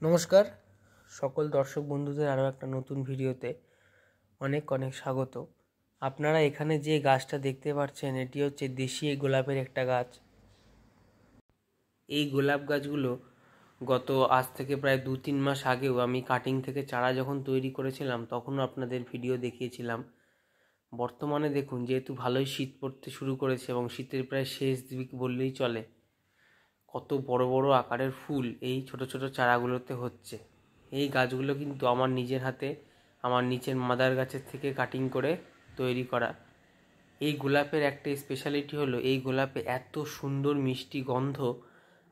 নমস্কার সকল দর্শক বন্ধুদের আরও একটা নতুন ভিডিওতে অনেক অনেক স্বাগত। আপনারা এখানে যে গাছটা দেখতে পাচ্ছেন এটি হচ্ছে দেশি গোলাপের একটা গাছ। এই গোলাপ গাছগুলো আজ থেকে প্রায় 2-3 মাস আগেও আমি কাটিং থেকে চারা যখন তৈরি করেছিলাম তখনও আপনাদের ভিডিও দেখিয়েছিলাম। বর্তমানে দেখুন, যেহেতু ভালোই শীত পড়তে শুরু করেছে এবং শীতের প্রায় শেষ দিক বললেই চলে, কত বড় বড় আকারের ফুল এই ছোট ছোট চারাগুলোতে হচ্ছে। এই গাছগুলো কিন্তু আমার নিজের হাতে আমার নিচের মাদার গাছের থেকে কাটিং করে তৈরি করা। এই গোলাপের একটা স্পেশালিটি হলো, এই গোলাপে এত সুন্দর মিষ্টি গন্ধ।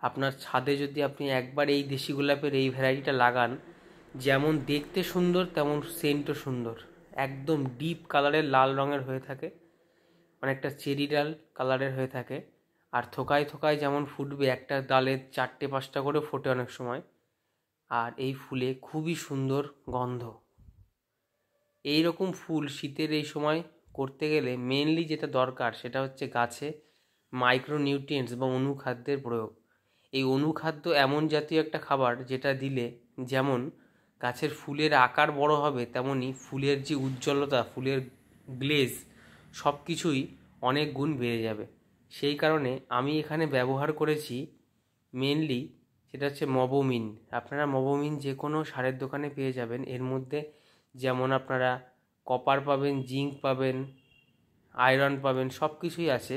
আপনার ছাদে যদি আপনি একবার এই দেশি গোলাপের এই ভ্যারাইটিটা লাগান, যেমন দেখতে সুন্দর তেমন সেন্টও সুন্দর। একদম ডিপ কালারের লাল রঙের হয়ে থাকে, অনেকটা চেরি ডাল কালারের হয়ে থাকে। আর থোকায় থোকায় যেমন ফুটবে, একটা ডালে 4-5টা করে ফোটে অনেক সময়। আর এই ফুলে খুবই সুন্দর গন্ধ। এই রকম ফুল শীতের এই সময় করতে গেলে মেনলি যেটা দরকার সেটা হচ্ছে গাছে মাইক্রোনিউট্রিয়েন্টস বা অনুখাদ্যের প্রয়োগ। এই অনুখাদ্য এমন জাতীয় একটা খাবার যেটা দিলে যেমন গাছের ফুলের আকার বড় হবে, তেমনি ফুলের যে উজ্জ্বলতা, ফুলের গ্লেজ সব কিছুই অনেক গুণ বেড়ে যাবে। সেই কারণে আমি এখানে ব্যবহার করেছি মেনলি সেটা হচ্ছে মবোমিন। আপনারা মবোমিন যে কোনো সারের দোকানে পেয়ে যাবেন। এর মধ্যে যেমন আপনারা কপার পাবেন, জিঙ্ক পাবেন, আয়রন পাবেন, সব কিছুই আছে।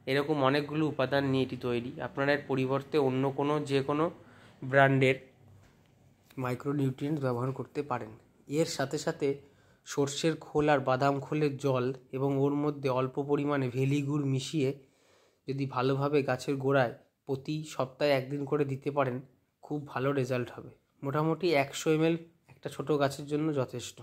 এরকম অনেকগুলো উপাদান নিয়ে এটি তৈরি। আপনারা এর পরিবর্তে অন্য কোনো যে কোনো ব্র্যান্ডের মাইক্রোনিউট্রিয়েন্টস ব্যবহার করতে পারেন। এর সাথে সাথে সর্ষের খোল আর বাদাম খোলের জল এবং ওর মধ্যে অল্প পরিমাণে ভেলি গুড় মিশিয়ে যদি ভালোভাবে গাছের গোড়ায় প্রতি সপ্তাহে 1 দিন করে দিতে পারেন, খুব ভালো রেজাল্ট হবে। মোটামুটি 100 ml একটা ছোটো গাছের জন্য যথেষ্ট।